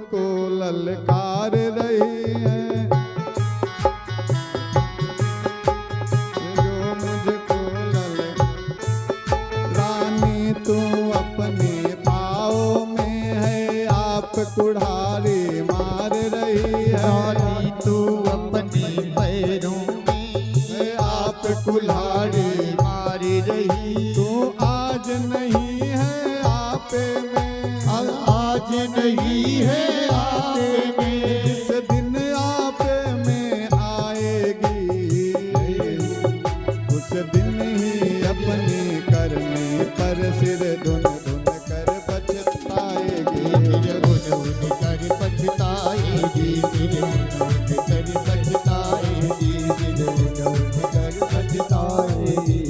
मुझको ललकार रही है, जो मुझको रानी तू अपने पाँव में है, आप कुल्हाड़ी मार रही है। रानी तू अपने पैरों में आप कुल्हाड़ी मार रही। तू आज नहीं है आपे में, आज नहीं है आपे में, जिस दिन आपे में आएगी, उस दिन ही अपने करने पर सिर धुन धुन कर पछताएगी। फिर उन कर पछताएगी, फिर उन कर पछताएगी, फिर उन कर पछताएगी।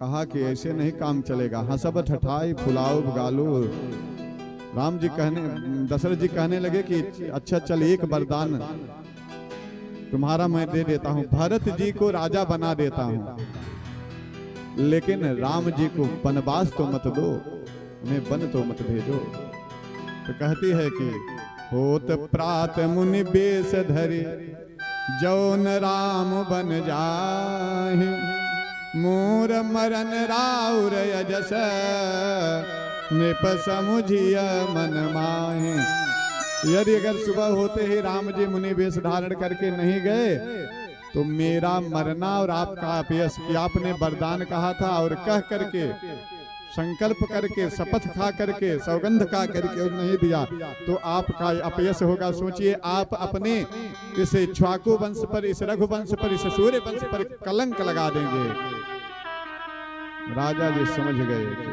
कहा कि ऐसे नहीं काम चलेगा, हंसब ठठाई फुलाओ गालो। राम जी कहने, दशरथ जी कहने लगे कि अच्छा चल एक वरदान तुम्हारा मैं दे देता हूँ, भरत जी को राजा बना देता हूँ, लेकिन राम जी को वनवास तो मत दो, उन्हें वन तो मत भेजो। तो कहती है कि होत प्रात मुनि बेश धरे, जौन राम बन जाहि, मोर मरन राउर यजस, नृप समुझिय मन माहि। यदि अगर सुबह होते ही राम जी मुनि वेश धारण करके नहीं गए तो मेरा मरना और आपका अपयश, कि आपने वरदान कहा था और कह करके संकल्प करके शपथ खा करके सौगंध खा करके और नहीं दिया तो आपका अपयश होगा। सोचिए आप अपने इस इक्ष्वाकु वंश पर, इस रघुवंश पर, इस सूर्य वंश पर कलंक लगा देंगे। राजा जी समझ गए कि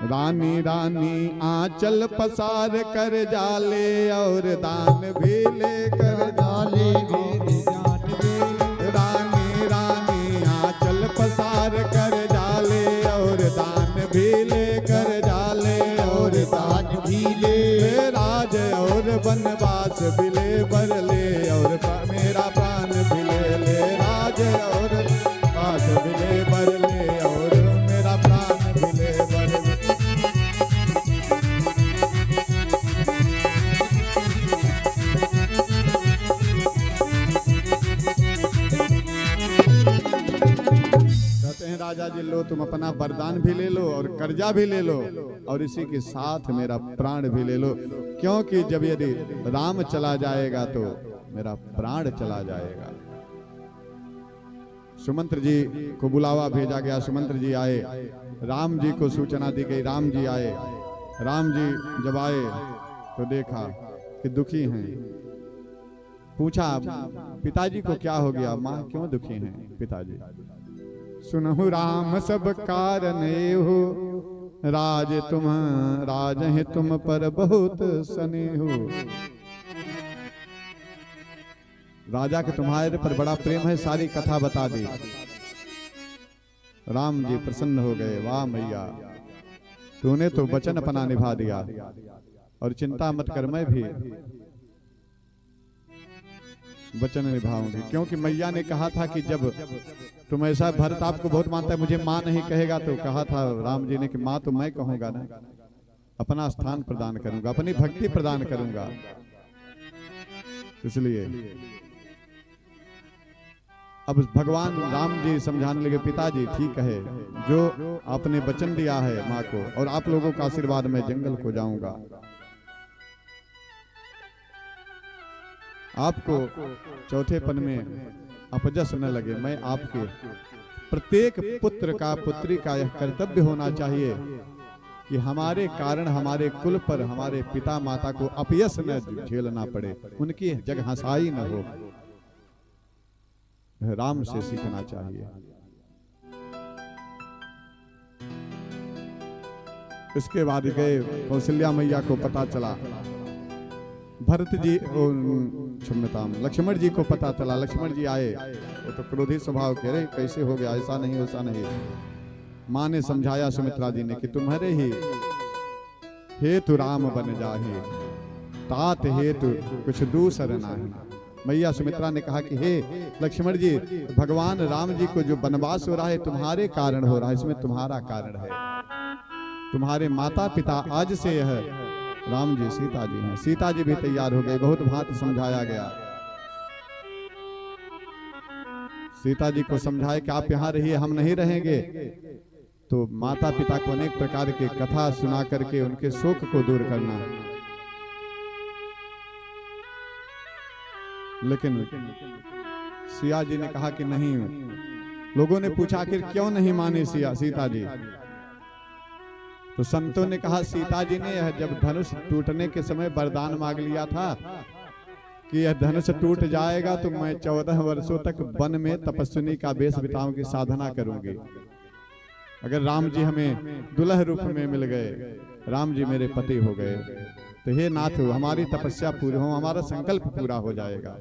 रानी रानी आंचल पसार कर जाले और दान भी लेकर डाले मेरे जान में, रानी रानी आंचल पसार कर जाले और दान भी लेकर जाले और दान भी ले। राज और वनवास भी ले बर ले और मेरा प्राण भी ले, राज और वास भी ले बर ले और मेरा प्राण भी ले बर ले। राजा जी लो तुम अपना वरदान भी ले लो और कर्जा भी ले लो और इसी के साथ मेरा प्राण भी ले लो, क्योंकि जब यदि राम चला जाएगा तो मेरा प्राण चला जाएगा। सुमंत्र जी को बुलावा भेजा गया, सुमंत्र जी आए, राम जी को सूचना दी गई, राम जी आए। राम जी जब आए तो देखा कि दुखी हैं। पूछा पिताजी को क्या हो गया, माँ क्यों दुखी हैं पिताजी? सुनहु राम सब कारण हो, राज तुम राज है तुम पर बहुत स्नेह। राजा के तुम्हारे पर बड़ा प्रेम है, सारी कथा बता दी। राम जी प्रसन्न हो गए, वाह मैया तूने तो वचन अपना निभा दिया और चिंता मत कर, मैं भी वचन निभाऊंगी, क्योंकि मैया ने कहा था कि जब तुम ऐसा, भरत आपको बहुत मानता है, मुझे माँ नहीं कहेगा, तो कहा था राम जी ने कि माँ तो मैं कहूंगा ना, अपना स्थान प्रदान करूंगा, अपनी भक्ति प्रदान करूंगा। इसलिए अब भगवान राम जी समझाने लगे, पिताजी ठीक है, जो आपने वचन दिया है माँ को और आप लोगों का आशीर्वाद मैं जंगल को जाऊंगा। आपको चौथे पन में अपजस न लगे, मैं आपके प्रत्येक पुत्र का पुत्री का यह कर्तव्य होना चाहिए कि हमारे कारण हमारे कुल पर, हमारे पिता माता को अपयश न झेलना पड़े, उनकी जगह हंसाई न हो। राम से सीखना चाहिए। इसके बाद गए, कौशल्या मैया को पता चला, भरत जी क्षम्यताम लक्ष्मण जी को पता चला, लक्ष्मण जी आए, वो तो क्रोधी स्वभाव कह रहे कैसे हो गया, ऐसा नहीं वैसा नहीं। माँ ने समझाया सुमित्रा जी ने कि तुम्हारे ही हेतु राम बन जाहे, तात हेतु कुछ दूसर नाही। मैया सुमित्रा ने कहा कि हे लक्ष्मण जी, भगवान राम जी को जो वनवास हो रहा है तुम्हारे कारण हो रहा है, इसमें तुम्हारा कारण है। तुम्हारे माता पिता आज से यह राम जी सीता जी हैं। सीता जी भी तैयार हो गए, बहुत भांति समझाया गया। सीता जी को समझाए कि आप यहाँ रहिए, हम नहीं रहेंगे। तो माता पिता को अनेक प्रकार के कथा सुना करके उनके शोक को दूर करना। लेकिन सिया जी ने कहा कि नहीं। लोगों ने पूछा आखिर क्यों नहीं मानी सीता जी? तो संतों ने कहा सीता जी ने यह जब धनुष टूटने के समय वरदान मांग लिया था कि यह धनुष टूट जाएगा तो मैं 14 वर्षों तक वन में तपस्विनी का वेश बिताऊंगी, साधना करूंगी। अगर राम जी हमें दुल्ह रूप में मिल गए, राम जी मेरे पति हो गए, तो हे नाथ हमारी तपस्या पूरी हो, हमारा संकल्प पूरा हो जाएगा।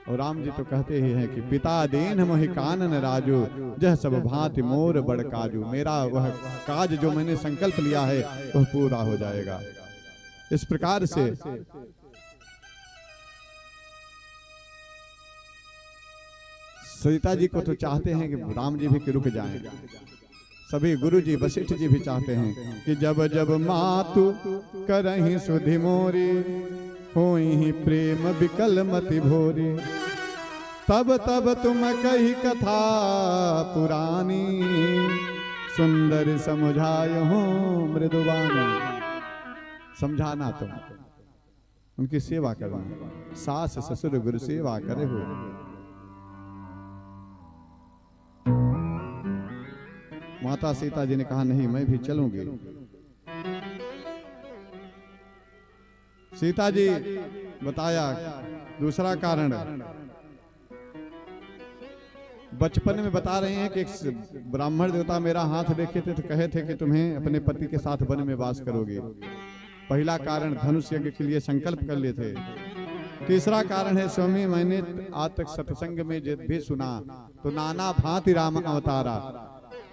और राम जी तो कहते ही हैं कि पिता दीन मोहि कानन राजू, जह सब भांति मोर बड़ काजू। मेरा वह काज जो मैंने संकल्प लिया है वह पूरा हो जाएगा। इस प्रकार से सीता जी को तो चाहते हैं कि राम जी भी रुक जाएं। सभी गुरु जी वशिष्ठ जी भी चाहते हैं कि जब जब मातु करहि सुधि मोरी, होई प्रेम विकल मति भोरी। तब तब तुम कही कथा पुरानी, सुंदर समझाय हो मृदुबानी। समझाना तुम, उनकी सेवा करना। सास ससुर गुरु सेवा करे हो। माता सीता जी ने कहा नहीं मैं भी चलूंगी। सीता जी बताया दूसरा कारण। बचपन में बता रहे हैं कि एक ब्राह्मण देवता मेरा हाथ देखे थे तो कहे थे कि तुम्हें अपने पति के साथ वन में वास करोगे। पहला कारण धनुष यज्ञ के लिए संकल्प कर लिए थे। तीसरा कारण है स्वामी मैंने आज तक सत्संग में भी सुना तो नाना भांति राम अवतारा,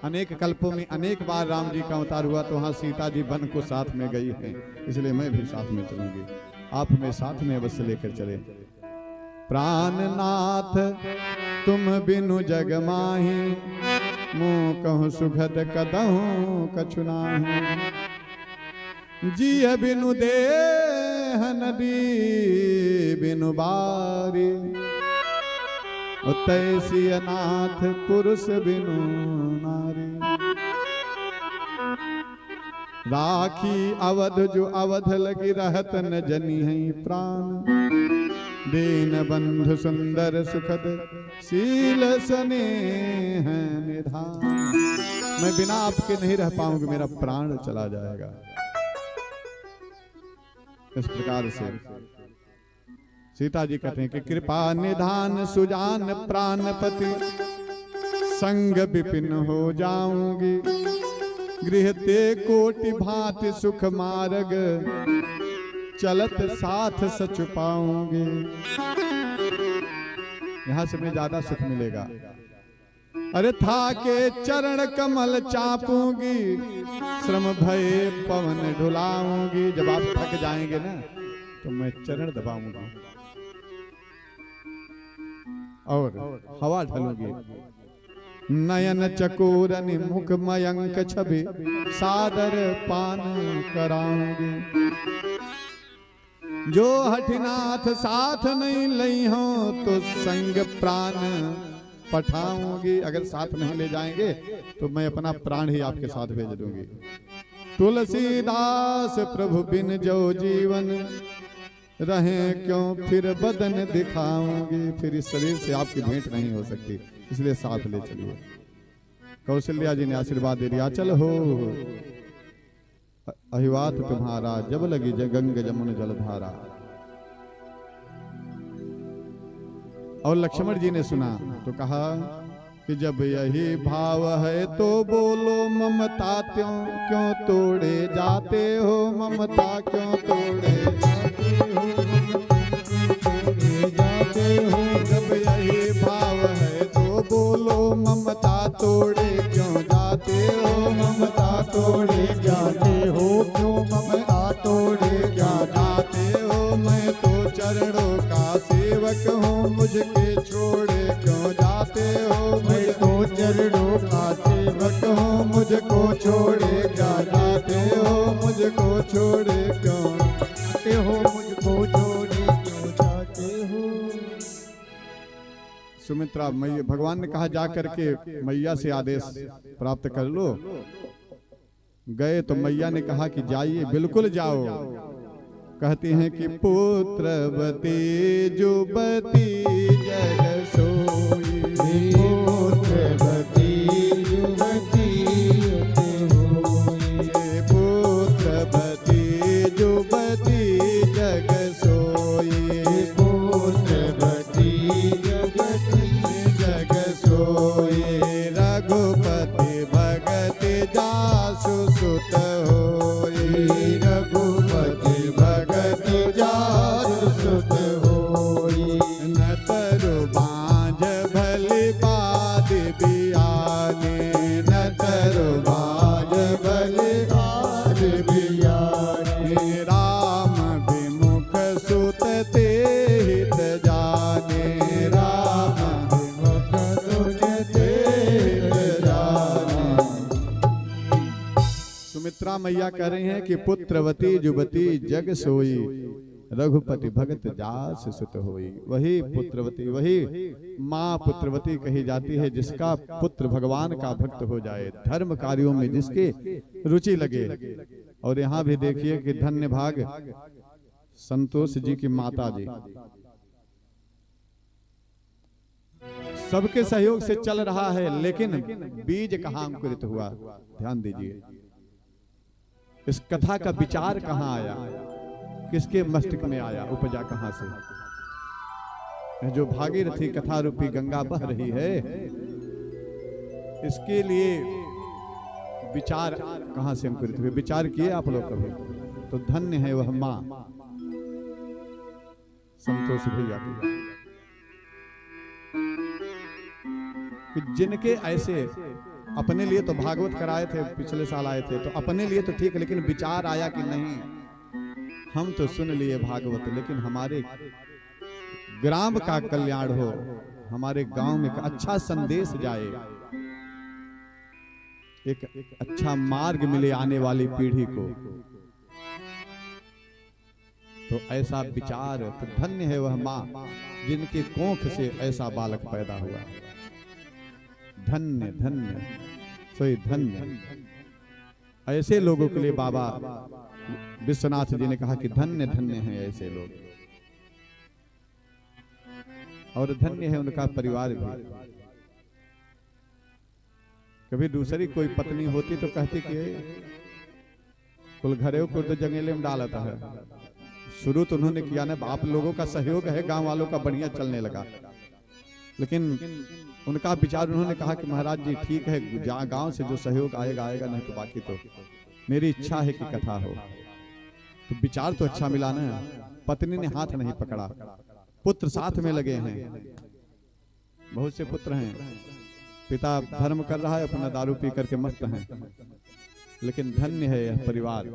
अनेक कल्पों में अनेक बार राम जी का अवतार हुआ, तो वहां सीता जी वन को साथ में गई है, इसलिए मैं भी साथ में चलूंगी। आप हमें साथ में अवश्य लेकर चले। प्राणनाथ तुम बिनु जग माही, मुँह कहूँ सुखद कदहूँ कछु नाही। जिय बिनु देह नदी बिनु बारी, तैसी अनाथ पुरुष बिनु नारी। राखी अवध जो अवध लगी रहत न जनी है प्राण। दीन बंधु सुंदर सुखद शील स्नेह निधान। मैं बिना आपके नहीं रह पाऊंगी, मेरा प्राण चला जाएगा। इस प्रकार से सीता जी कहते हैं कि कृपा निधान सुजान प्राणपति, संग विपिन हो जाऊंगी। गृह ते कोटि भांति सुख मार्ग, चलत साथ सच पाऊंगी। यहां से मैं ज्यादा सुख मिलेगा। अरे था के चरण कमल चापूंगी, श्रम भय पवन ढुलाऊंगी। जब आप थक जाएंगे ना तो मैं चरण दबाऊंगा और हवा ढलूंगी। नयन चकोरनि मुख मयंक छवि, सादर पान कराऊंगी। जो हठनाथ साथ नहीं लई हो, तो संग प्राण पठाऊंगी। अगर साथ नहीं ले जाएंगे तो मैं अपना प्राण ही आपके साथ भेज दूंगी। तुलसीदास प्रभु बिन जो जीवन, रहे क्यों फिर बदन दिखाऊंगी। फिर इस शरीर से आपकी भेंट नहीं हो सकती, इसलिए साथ ले चलिए। कौशल्या जी ने आशीर्वाद दे दिया, चल हो अहिवात तुम्हारा, जब लगी गंग जमुन जलधारा। और लक्ष्मण जी ने सुना तो कहा कि जब यही भाव है तो बोलो ममता क्यों तोड़े जाते हो। ममता क्यों तोड़े जाते हो। जब यही भाव है तो बोलो ममता तोड़े क्यों जाते हो। ममता तोड़े जाते हो क्यों, ममता तोड़े क्या जाते हो। मैं तो चरणों का सेवक हूँ, मुझके छोड़े क्यों जाते हो। मैं तो चरणों का सेवक हूँ, मुझको छोड़े क्या जाते हो, मुझको छोड़े क्यों जाते हो, मुझको छोड़े क्यों जाते हो। सुमित्रा मैया, भगवान ने कहा जा करके मैया से आदेश प्राप्त कर लो। गए तो मैया ने कहा कि जाइए, बिल्कुल जाओ। कहती हैं कि पुत्रवती जुबती जग सोई, पुत्रवती युवती होई, पुत्रवती जुबती जग सोई, पुत्रवती युवती जग सोई। रघुपति भगति जासु सुत होई, रघुपति भगति जासु सुत होई। न तरु बांझ भली बाध बियाने, न तरु बांझ भली आज बियाने, राम विमुख सुत ते हित जाने, राम मुख सुनते जाने। सुमित्रा मैया कह रही हैं कि पुत्रवती जुबती जग सोई, रघुपति भगत जास सुत होई। वही पुत्रवती, वही माँ पुत्रवती कही जाती है जिसका पुत्र भगवान का भक्त हो जाए, धर्म कार्यों में जिसके रुचि लगे। और यहाँ भी देखिए कि धन्य भाग संतोष जी की माता जी सबके सहयोग से चल रहा है, लेकिन बीज कहाँ अंकुरित हुआ, ध्यान दीजिए। इस कथा का विचार कहाँ आया, किसके मस्तिष्क में आया, उपजा कहाँ से। जो भागीरथी कथा रूपी गंगा बह रही है, इसके लिए विचार कहाँ से अंकुरित हुए, विचार किए आप लोग कभी? तो धन्य है वह माँ संतोष भैया की, कि जिनके ऐसे अपने लिए तो भागवत कराए थे, पिछले साल आए थे, तो अपने लिए तो ठीक, लेकिन विचार आया कि नहीं हम तो सुन लिए भागवत, लेकिन हमारे ग्राम का कल्याण हो, हमारे गांव में अच्छा संदेश जाए, एक अच्छा मार्ग मिले आने वाली पीढ़ी को। तो ऐसा विचार, तो धन्य है वह माँ जिनके कोख से ऐसा बालक पैदा हुआ। धन्य धन्य सोई धन्य। ऐसे लोगों के लिए बाबा विश्वनाथ जी ने कहा कि धन्य धन्य हैं ऐसे लोग, और धन्य है उनका परिवार भी। कभी दूसरी कोई पत्नी होती तो कहती कि कुल घरे को तो जंगले में डालता है। शुरू तो उन्होंने किया ना, आप लोगों का सहयोग है, गांव वालों का बढ़िया चलने लगा, लेकिन उनका विचार उन्होंने कहा कि महाराज जी ठीक है, गांव से जो सहयोग आएगा आएगा, नहीं तो बाकी तो मेरी इच्छा है कि कथा हो। तो विचार तो अच्छा मिला ना, पत्नी ने हाथ नहीं पकड़ा, पुत्र साथ में लगे हैं, बहुत से पुत्र हैं, पिता धर्म कर रहा है, अपना दारू पी करके मस्त हैं, लेकिन धन्य है यह परिवार।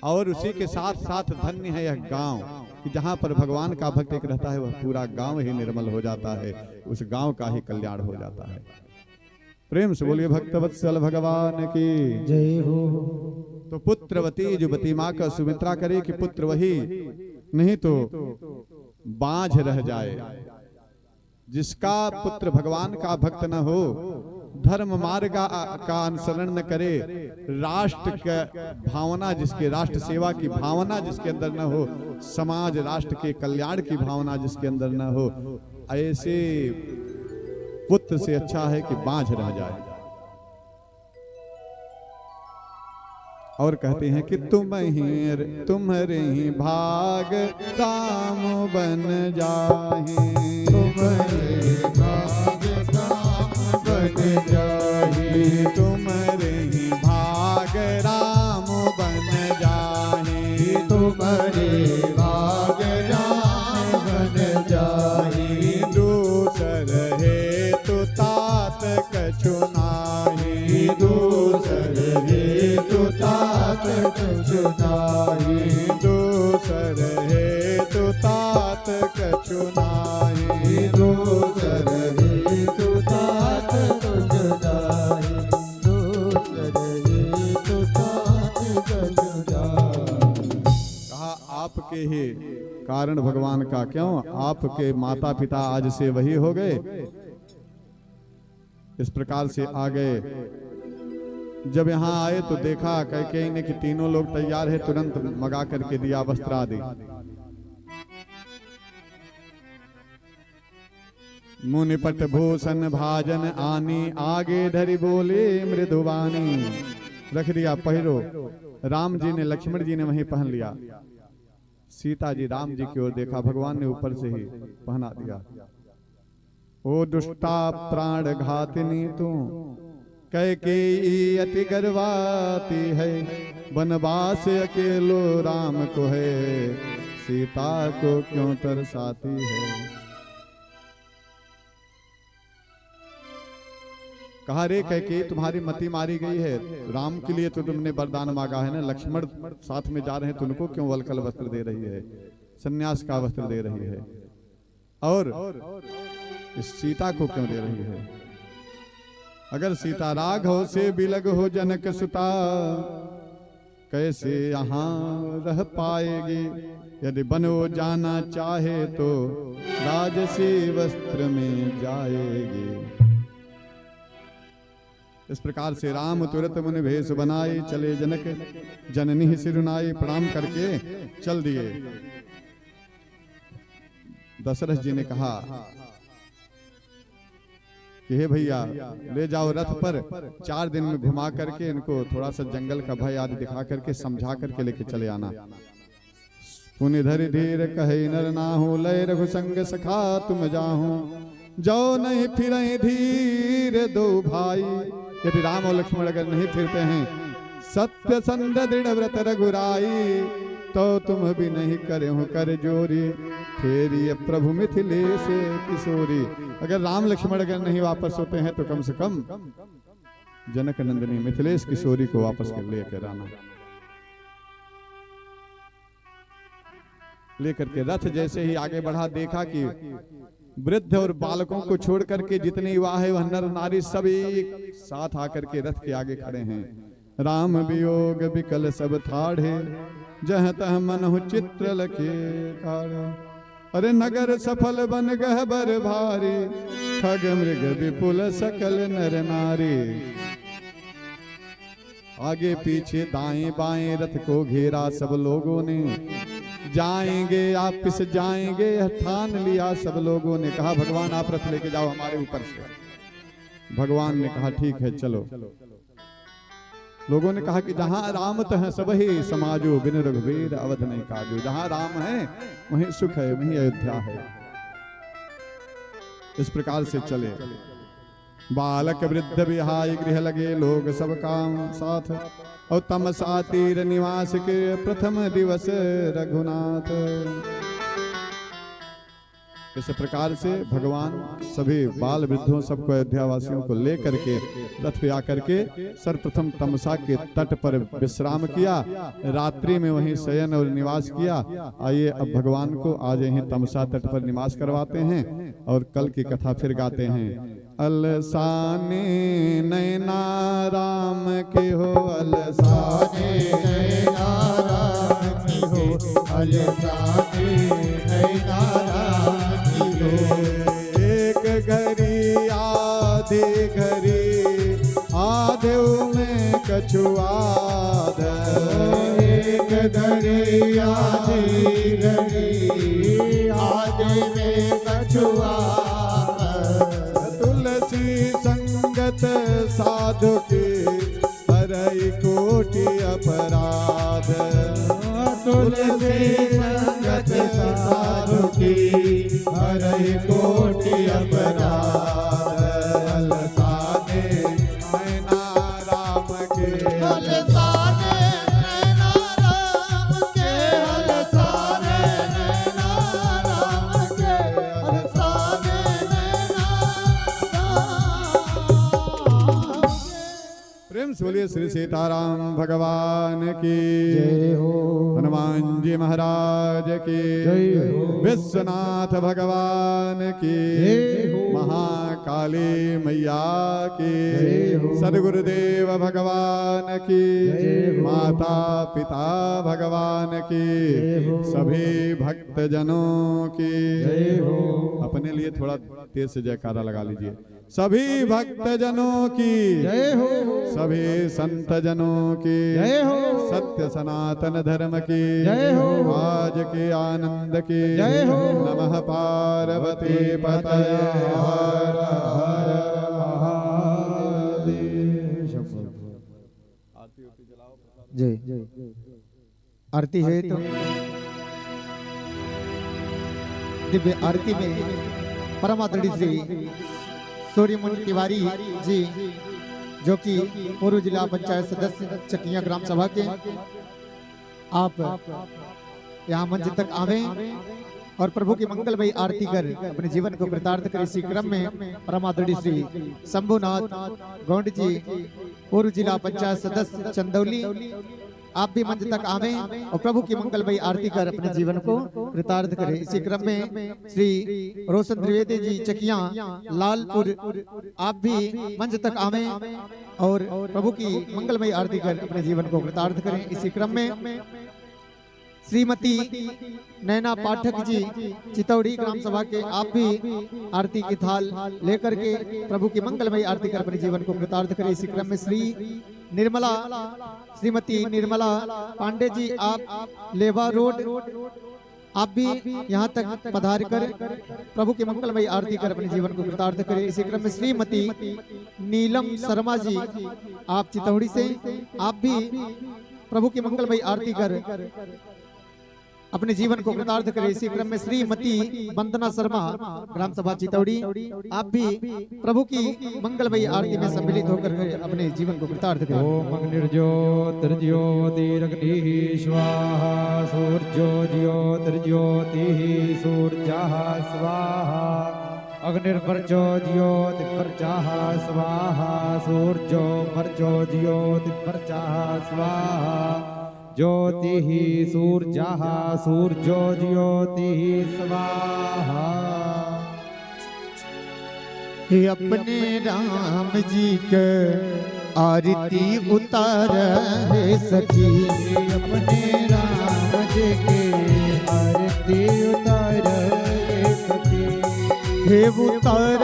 और उसी के साथ साथ धन्य है यह गांव कि जहां पर भगवान का भक्त एक रहता है, वह पूरा गांव ही निर्मल हो जाता है, उस गांव का ही कल्याण हो जाता है। प्रेम से बोलिए भक्तवत्सल भगवान की जय हो। तो पुत्रवती जुबती माँ का सुमित्रा करे कि पुत्र वही, नहीं तो बांझ रह जाए। जिसका पुत्र भगवान का भक्त न हो, धर्म मार्ग का अनुसरण न करे, राष्ट्र का भावना जिसके, राष्ट्र सेवा की भावना जिसके अंदर न हो, समाज राष्ट्र के कल्याण की भावना जिसके अंदर न हो, ऐसे पुत्र से अच्छा है कि बांझ रह जाए। और कहते हैं कि तुम्हारे ही भाग राम बन जाहे, तुम्हारे भाग राम बन जाहे, तुम्हारे ही भाग राम बन जाहे, तुम्हारे भाग राम बन जाहे। दूसर है तो तात कछु नाही, दूसर है तो तात कछु नाही, दूसर है तो तात कछु नाही, दूसर है तो तात कछु नाही। कारण भगवान का क्यों, आपके माता पिता आज से वही हो गए। इस प्रकार से आ गए। जब यहाँ आए तो देखा कैकेयी ने कि तीनों लोग तैयार है, तुरंत मंगा करके दिया वस्त्र आदि। मुनिपट भूषण भाजन आनी, आगे धरी बोले मृदुवानी। रख दिया पहिरो। राम जी ने, लक्ष्मण जी ने वहीं पहन लिया। सीता जी राम जी की ओर देखा, भगवान ने ऊपर से ही पहना दिया। ओ दुष्टा प्राण घातिनी तू, कैकेयी अति गर्वाती है। वनवास अकेलो राम को है, सीता को क्यों तरसाती है। कहा रे कैकेयी तुम्हारी मति मारी गई है, राम के लिए तो तुमने वरदान मांगा है ना, लक्ष्मण साथ में जा रहे हैं, तुमको क्यों वलकल वस्त्र दे रही है, सन्यास का वस्त्र दे रही है, और इस सीता को क्यों दे रही है। अगर सीता राघव से बिलग हो जनक सुता, कैसे यहाँ रह पाएगी। यदि बनो जाना चाहे तो राजसी वस्त्र में जाएगी। इस प्रकार से राम तुरंत मुनि भेष बनाए, चले जनक जननी सिरुनाई। प्रणाम करके चल दिए। दशरथ जी ने कहा कि हे भैया ले जाओ रथ पर, 4 दिन में घुमा करके इनको थोड़ा सा जंगल का भय आदि दिखा करके समझा करके लेके चले आना। पुनि धरि धीर कहे नर नाहु, लय रघु संग सखा तुम जाहू। जो नहीं फिर धीर दो भाई। यदि राम और लक्ष्मण अगर नहीं फिरते हैं, सत्य संध दृढ़ व्रत रघुराई, तो तुम भी नहीं करे हो कर जोरी। फेरी प्रभु मिथिलेश किशोरी। अगर राम लक्ष्मण अगर नहीं वापस होते हैं तो कम से कम जनक नंदिनी मिथिलेश किशोरी को वापस कर लेकर आना। लेकर के रथ जैसे ही आगे बढ़ा, देखा कि वृद्ध और बालकों को छोड़ करके जितने युवा है वह नर नारी सब एक साथ आकर के रथ के आगे खड़े हैं। राम वियोग विकल सब ठाढ़े, जह तह मनहु चित्र लखे काढ़े। अरे नगर सफल बन गहबर भारी, खग मृग विपुल सकल नर नारी। आगे पीछे दाएं बाएं रथ को घेरा सब लोगों ने, जाएंगे वापिस जाएंगे ठान लिया सब लोगों ने। कहा भगवान आप रथ लेके जाओ हमारे ऊपर से। भगवान ने कहा ठीक है चलो। लोगों ने कहा कि जहां राम तह सबहि समाजो, बिन रघुवीर अवध नहीं काजो। जहां राम है वहीं सुख है, वहीं अयोध्या है। इस प्रकार से चले। बालक वृद्ध विहाय गृह लगे, लोग सब काम साथ। और तमसा तीर निवास के प्रथम दिवस रघुनाथ। इस प्रकार से भगवान सभी बाल वृद्धों सबको अयोध्या वासियों को लेकर के रथ पे आकर के सर्वप्रथम तमसा के तट पर विश्राम किया। रात्रि में वहीं शयन और निवास किया। आइए अब भगवान को आज यहीं तमसा तट पर निवास करवाते हैं और कल की कथा फिर गाते हैं। अलसाने नैना राम के हो, अलसाने नैना राम की हो, अलसाने नैना राम की हो। एक घड़ी आधी घड़ी आधे में कछुआध, एक घड़ी आधी घड़ी आधे में कछुआध। तुलसी संगत साधु की हरई कोटि अपराध। तुलसी संगत साधु की हरई कोटि अपराध। अलसाने नैना राम के, अलसाने नैना राम के, अलसाने नैना राम के, अलसाने नैना राम के। प्रेम से बोलिए श्री सीताराम भगवान की जय हो। हनुमान जी महाराज की जय हो। विश्वनाथ भगवान की जय हो। महाकाली मैया की जय हो। सदगुरुदेव भगवान की जय हो। माता पिता भगवान की जय हो। सभी भक्तजनों की जय हो। अपने लिए थोड़ा तेज से जयकारा लगा लीजिए। सभी भक्तजनों की जय हो। सभी संतजनों की जय हो। सत्य सनातन धर्म की जय हो। आज के आनंद की जय हो। नमः पार्वती पतये हर हर महादेव। जय आरती है तो दिव्य आरती में परम आदरणीय श्री सूर्यमुनि तिवारी जी जो कि पूर्व जिला पंचायत सदस्य चकिया ग्राम सभा के, आप यहाँ मंच तक आवे और प्रभु की मंगलमयी आरती कर अपने जीवन को कृतार्थ कर। इसी क्रम में परम आदरणीय श्री शंभुनाथ गौंड जी पूर्व जिला पंचायत सदस्य चंदौली, आप भी मंच तक आवे और प्रभु की मंगलमयी आरती कर अपने जीवन को कृतार्थ करें। इसी क्रम में श्री रोशन द्विवेदी जी चकिया लालपुर, आप भी मंच तक आवे और प्रभु की मंगलमयी आरती कर अपने जीवन को कृतार्थ करें। इसी क्रम में श्रीमती नैना पाठक जी चितौड़ी ग्राम सभा के, आप भी आरती की थाल लेकर के प्रभु की मंगलमयी आरती कर अपने जीवन को कृतार्थ करें। इसी क्रम में श्रीमती निर्मला पांडे जी, आप लेवा रोड, आप भी यहाँ तक पधार कर प्रभु की मंगलमयी आरती कर अपने जीवन को कृतार्थ करें। इसी क्रम में श्रीमती नीलम शर्मा जी, आप चितौड़ी से, आप भी प्रभु की मंगलमयी आरती कर अपने जीवन को कृतार्थ करें। इसी क्रम में श्रीमती वंदना शर्मा ग्राम सभा चितौड़ी, आप भी प्रभु की मंगलमयी आरती में सम्मिलित होकर अपने जीवन को कृतार्थ करें। ओम अग्निर्ज्योतिर्ज्योतिरग्निः स्वाहा सूर्योज्योतिर्ज्योतिः सूर्यः स्वाहा अग्निर्वर्चोज्योतिर्वर्चः स्वाहा सूर्योर्वर्चोज्योतिर्वर्चः स्वाहा ज्योतिः सूर्यः सूर्योज्योतिः स्वाहा। हे अपने राम जी के आरती उतार है सखी, अपने राम जी के आरती उतार है सखी, हे उतार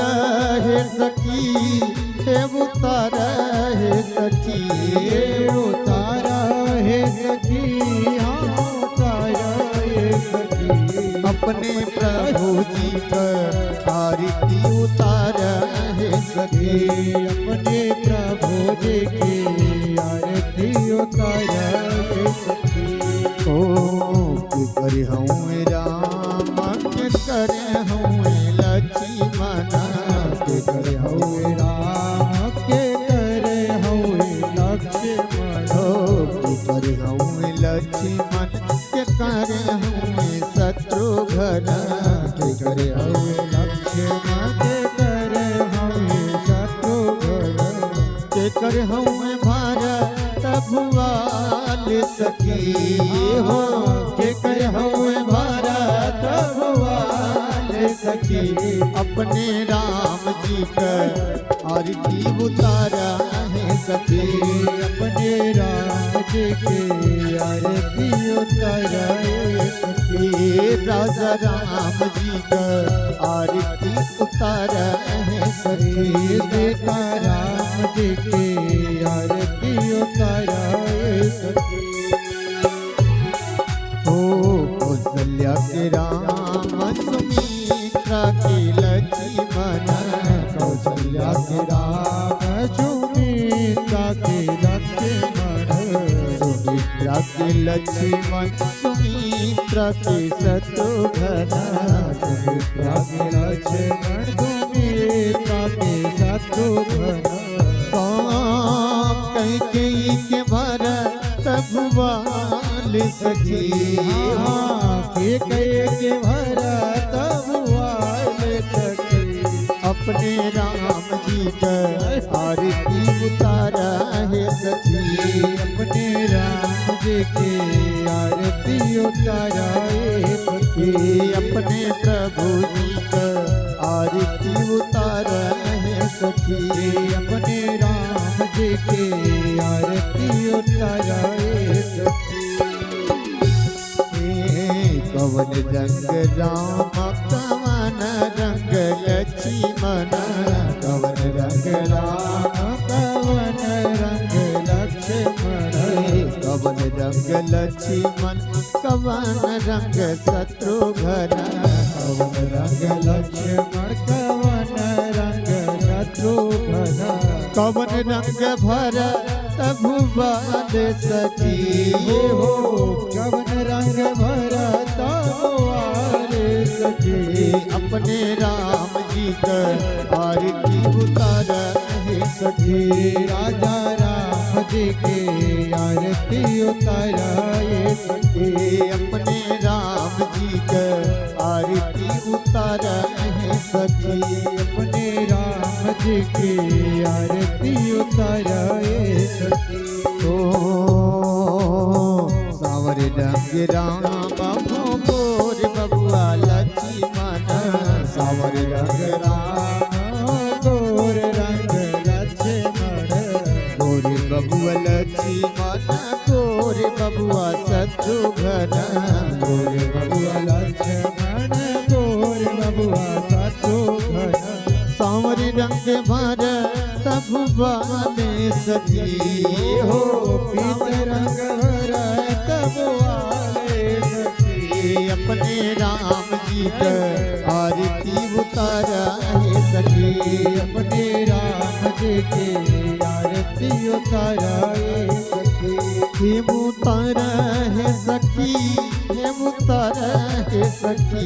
है सखी, हे उतार है सखी, हे उतार है सखी, हाँ उतार है सखी। अपने प्रभु जी का आरती उतार है सखी, अपने प्रभु जी की आरती उतार है सखी। ओ के करे हूँ राम, के करे हूँ लक्ष्मण, के करे हवे राम, के करे हवे लक्ष्मण, ओ के करे हूँ लक्ष्मण, के करे हूँ शत्रुघ्न, के करे हवे लक्ष्मण, के करे हवे शत्रुघ्न, के करे हूँ भारत भुआल सखी हो, के करे हूँ भारत भुआल सखी। अपने राम जी का आरती उतारा है सखी, अपने राम जी की आरती उतार है सखी। राजा राम जी का आरती उतारा है सखी, सीता राम जी की आरती उतार है सखी। ओ कौशल्या के राम, सुमित्रा के लक्ष्मण, कौशल्या के राम, सुमित्रा के लक्ष्मण, सुमित्रा के लक्ष्मण, सुमित्रा के शत्रुघ्न, सुमित्रा के लक्ष्मण, सुमित्रा के शत्रुघ्न, कैकेयी के भरत भुआल सखी, के भरत भुआल सखी। अपने राम जी का आरती उतारा है सखी। अपने राम जी की आरती उताराए सखी। अपने प्रभु जी का आरती उतारा है सखी। अपने राम जी की आरती उताराए सखी। कवन रंग राम कवन रंग लक्ष्मण। कवन रंग राम कवन रंग लक्ष्मण। कवन रंग लक्ष्मण कवन रंग शत्रुघ्न। कवन रंग लक्ष्मण कवन रंग शत्रुघ्न। कवन रंग भरत भुवन सखी हो कवन रंग भरत वाले सखी। अपने राम जी का आरती उतारा है सखी। राजा राम जी की आरती उताराए सखी। अपने राम जी का आरती उतारा है सखी। अपने राम जी की आरती उताराए सखी। ओ सावर रंग राम भोर बबुआ लक्ष्मण। सावर रंग राम गोर रंग लक्ष्मण। गोर बबुआ लक्ष्मण गोर बबुआ शत्रुघ्न। गोर बबुआ लक्ष्मण गोर बबुआ शत्रुघ्न। सांवर रंग भरत भुवन सखी हो पीत रंग भरत वाले सखी। अपने राम जी का आरती उतारा है सखी। अपने राम जी की आरती उताराए सखी। हे मुतारा है सखी हे मुतारा है सखी।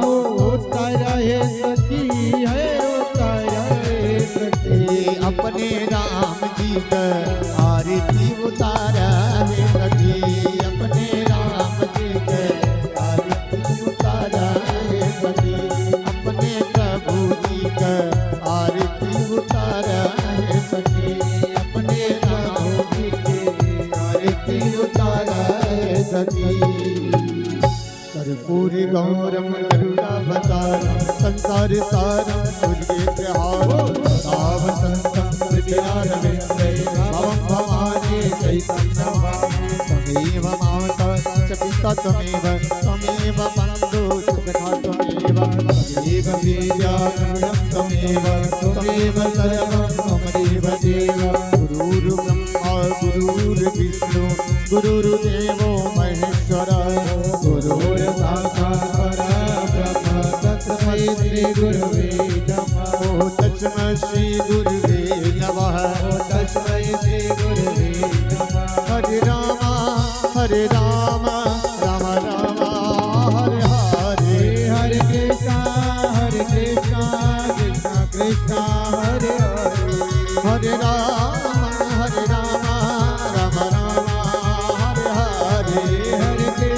हो उतारा है सखी है उतारा है सखी। अपने राम जी का आरती उतारा है सखी। अपने राम जी का आरती उतारा है सखी। अपने प्रभु जी का आरती उतारा है सखी। अपने प्रभु जी की आरती उतारा है सखी। कर्पूरी गौरम करुणावतारम संसार सारम सूर्ये सावसंतं हृदयारविन्दे भवं भवानी चैतन्यभावे। त्वमेव माता च पिता त्वमेव त्वमेव बन्धुः च सखा त्वमेव। त्वमेव विद्यारूढं त्वमेव त्वमेव सर्वं त्वमेव देव। गुरुर्ब्रह्मा गुरुर्विष्णु गुरुर्देवो महेश्वरः। गुरुर्साक्षात् परब्रह्म तस्मै श्री गुरवे नमः। ओ तस्मै श्री गुरुवे नमः। ओ तस्मै श्री गुरवे नमः। हरे राम राम राम हरे हरे। हरे कृष्णा कृष्णा कृष्णा हरे हरे। हरे राम राम राम हरे हरे।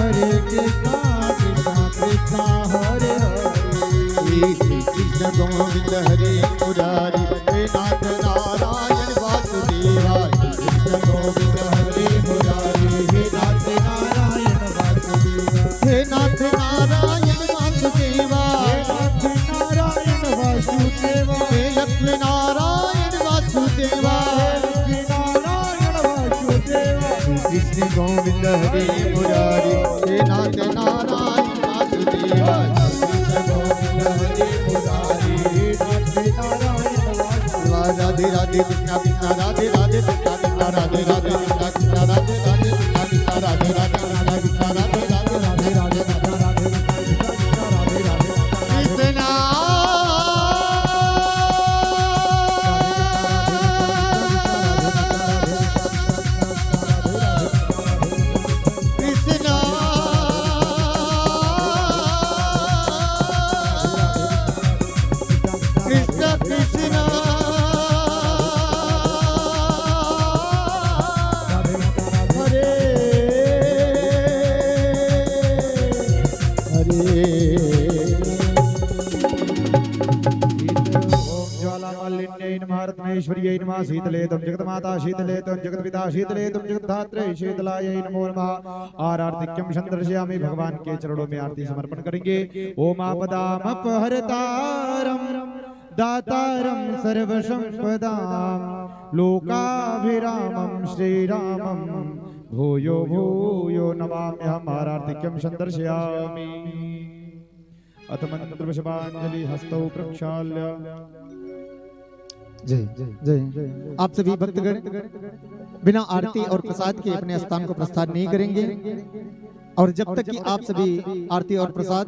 हरे कृष्णा कृष्णा कृष्णा हरे हरे। श्री कृष्ण गोविंद हरे मुरारी हे नाथ नारायण वासुदेवा। श्री कृष्ण गोविंद हरे मुरारी हे नाथ नारायण वासुदेवा। हे नाथ नारायण वासुदेवा। नारायण वासुदेवा। हे लक्ष्मी नारायण वासुदेवा। नारायण वासुदेवा। श्री कृष्ण गोविंद हरे मुरारी हे नाथ नारायण वासुदेवा। श्री कृष्ण गोविंद हरे मुरारी हे नाथ नारायण वासुदेवा। राधे राधे कृष्णा कृष्णा राधे राधे कृष्णा कृष्णा राधे राधे कृष्णा कृष्णा राधे राधे कृष्णा कृष्णा राधे राधे राधा कृष्णा राधे राधे राधे राधे राधा राधे कृष्णा। कृष्णा कृष्ण कृष्ण गंगे नमः शीतले तुम जगत माता शीतले तुम जगत पिता शीतले तुम जगत धात्रे शीतलाय नमो नमः। आरतिक्यम संदर्शयामि, भगवान के चरणों में आरती समर्पण करेंगे। ओम आपदाम अपहरतारम दातारम सर्वसंपदाम लोकाभिरामं श्रीरामं भूयो भूयो नमाम्यहम्। आरतिक्यम संदर्शयामि। अथ मंत्रवशवांजलि हस्तौ प्रक्षाल्य। जय जय। आप सभी भक्तगण बिना आरती और प्रसाद के अपने स्थान को प्रस्थान नहीं करेंगे, और जब तक कि आप सभी आरती और प्रसाद